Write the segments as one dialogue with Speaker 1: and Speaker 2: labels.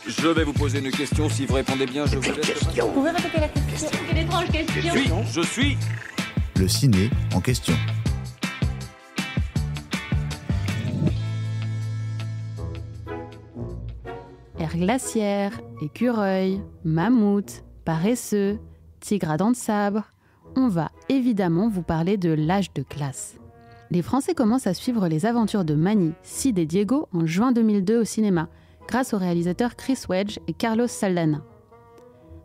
Speaker 1: Je vais vous poser une question. Si vous répondez bien, je vous laisse.
Speaker 2: Vous pouvez répéter la question?
Speaker 3: Quelle étrange question.
Speaker 1: Je suis.
Speaker 4: Le ciné en question.
Speaker 5: Air glaciaire, écureuil, mammouth, paresseux, tigre à dents de sabre, on va évidemment vous parler de l'âge de glace. Les Français commencent à suivre les aventures de Manny, Sid et Diego en juin 2002 au cinéma, grâce aux réalisateurs Chris Wedge et Carlos Saldana.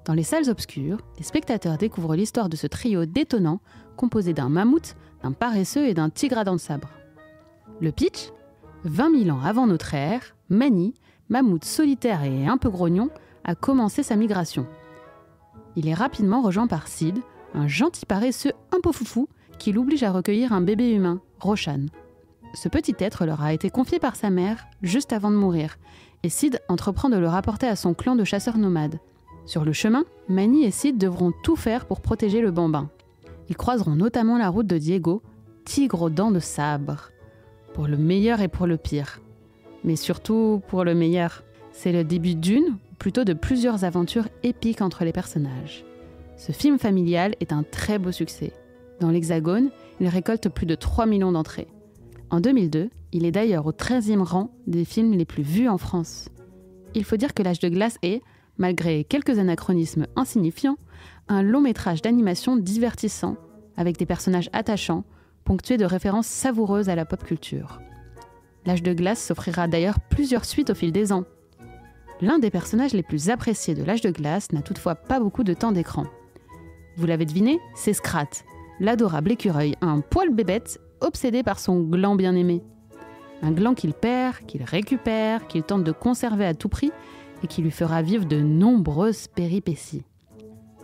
Speaker 5: Dans les salles obscures, les spectateurs découvrent l'histoire de ce trio détonnant composé d'un mammouth, d'un paresseux et d'un tigre à dents de sabre. Le pitch ? 20 000 ans avant notre ère, Manny, mammouth solitaire et un peu grognon, a commencé sa migration. Il est rapidement rejoint par Sid, un gentil paresseux un peu foufou qui l'oblige à recueillir un bébé humain, Roshan. Ce petit être leur a été confié par sa mère juste avant de mourir, et Sid entreprend de le rapporter à son clan de chasseurs nomades. Sur le chemin, Manny et Sid devront tout faire pour protéger le bambin. Ils croiseront notamment la route de Diego, tigre aux dents de sabre. Pour le meilleur et pour le pire. Mais surtout pour le meilleur. C'est le début d'une, ou plutôt de plusieurs aventures épiques entre les personnages. Ce film familial est un très beau succès. Dans l'Hexagone, il récolte plus de 3 millions d'entrées. En 2002, il est d'ailleurs au 13e rang des films les plus vus en France. Il faut dire que L'Âge de glace est, malgré quelques anachronismes insignifiants, un long métrage d'animation divertissant, avec des personnages attachants, ponctués de références savoureuses à la pop culture. L'Âge de glace s'offrira d'ailleurs plusieurs suites au fil des ans. L'un des personnages les plus appréciés de L'Âge de glace n'a toutefois pas beaucoup de temps d'écran. Vous l'avez deviné, c'est Scrat, l'adorable écureuil, un poil bébête obsédé par son gland bien-aimé. Un gland qu'il perd, qu'il récupère, qu'il tente de conserver à tout prix et qui lui fera vivre de nombreuses péripéties.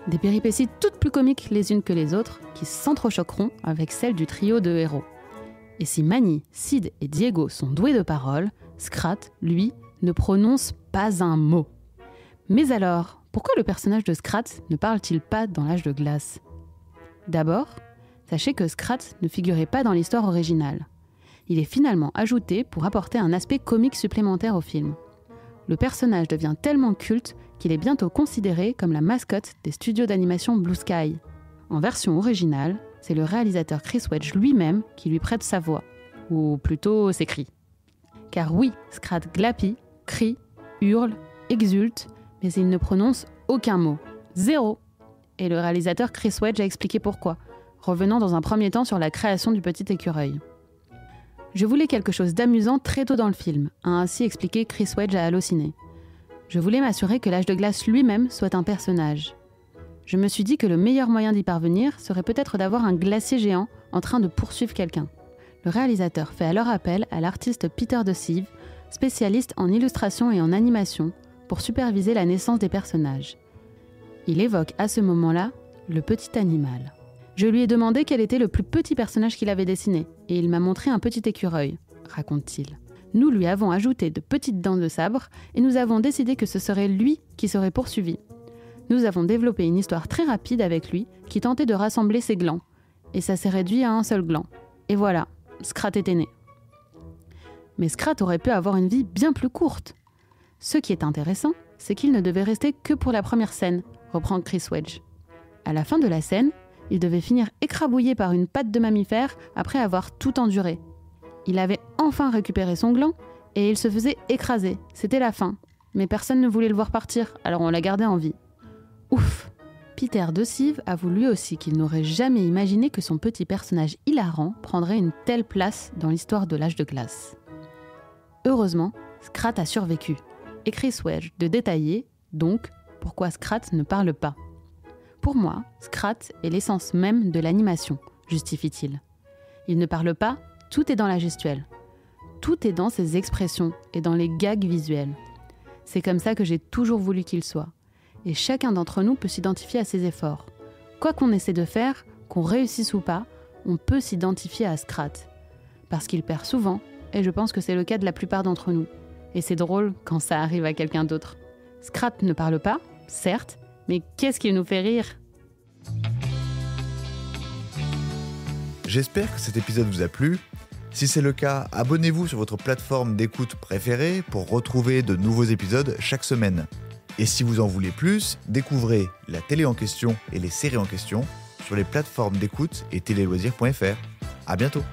Speaker 5: Des péripéties toutes plus comiques les unes que les autres, qui s'entrechoqueront avec celles du trio de héros. Et si Manny, Sid et Diego sont doués de parole, Scrat, lui, ne prononce pas un mot. Mais alors, pourquoi le personnage de Scrat ne parle-t-il pas dans L'Âge de glace ? D'abord, sachez que Scrat ne figurait pas dans l'histoire originale. Il est finalement ajouté pour apporter un aspect comique supplémentaire au film. Le personnage devient tellement culte qu'il est bientôt considéré comme la mascotte des studios d'animation Blue Sky. En version originale, c'est le réalisateur Chris Wedge lui-même qui lui prête sa voix, ou plutôt ses cris. Car oui, Scrat glapit, crie, hurle, exulte, mais il ne prononce aucun mot. Zéro. Et le réalisateur Chris Wedge a expliqué pourquoi, revenant dans un premier temps sur la création du petit écureuil. Je voulais quelque chose d'amusant très tôt dans le film, a ainsi expliqué Chris Wedge à Allociné. Je voulais m'assurer que L'Âge de glace lui-même soit un personnage. Je me suis dit que le meilleur moyen d'y parvenir serait peut-être d'avoir un glacier géant en train de poursuivre quelqu'un. Le réalisateur fait alors appel à l'artiste Peter de Sive, spécialiste en illustration et en animation, pour superviser la naissance des personnages. Il évoque à ce moment-là le petit animal. Je lui ai demandé quel était le plus petit personnage qu'il avait dessiné, et il m'a montré un petit écureuil, raconte-t-il. Nous lui avons ajouté de petites dents de sabre, et nous avons décidé que ce serait lui qui serait poursuivi. Nous avons développé une histoire très rapide avec lui, qui tentait de rassembler ses glands, et ça s'est réduit à un seul gland. Et voilà, Scrat était né. Mais Scrat aurait pu avoir une vie bien plus courte. Ce qui est intéressant, c'est qu'il ne devait rester que pour la première scène, reprend Chris Wedge. À la fin de la scène, il devait finir écrabouillé par une patte de mammifère après avoir tout enduré. Il avait enfin récupéré son gland et il se faisait écraser. C'était la fin. Mais personne ne voulait le voir partir, alors on l'a gardé en vie. Ouf! Peter de Sive avoue lui aussi qu'il n'aurait jamais imaginé que son petit personnage hilarant prendrait une telle place dans l'histoire de L'Âge de glace. Heureusement, Scrat a survécu. Et Chris Wedge de détailler, donc, pourquoi Scrat ne parle pas. Pour moi, Scrat est l'essence même de l'animation, justifie-t-il. Il ne parle pas, tout est dans la gestuelle. Tout est dans ses expressions et dans les gags visuels. C'est comme ça que j'ai toujours voulu qu'il soit. Et chacun d'entre nous peut s'identifier à ses efforts. Quoi qu'on essaie de faire, qu'on réussisse ou pas, on peut s'identifier à Scrat. Parce qu'il perd souvent, et je pense que c'est le cas de la plupart d'entre nous. Et c'est drôle quand ça arrive à quelqu'un d'autre. Scrat ne parle pas, certes, mais qu'est-ce qui nous fait rire ?
Speaker 4: J'espère que cet épisode vous a plu. Si c'est le cas, abonnez-vous sur votre plateforme d'écoute préférée pour retrouver de nouveaux épisodes chaque semaine. Et si vous en voulez plus, découvrez la télé en question et les séries en question sur les plateformes d'écoute et téléloisirs.fr. À bientôt.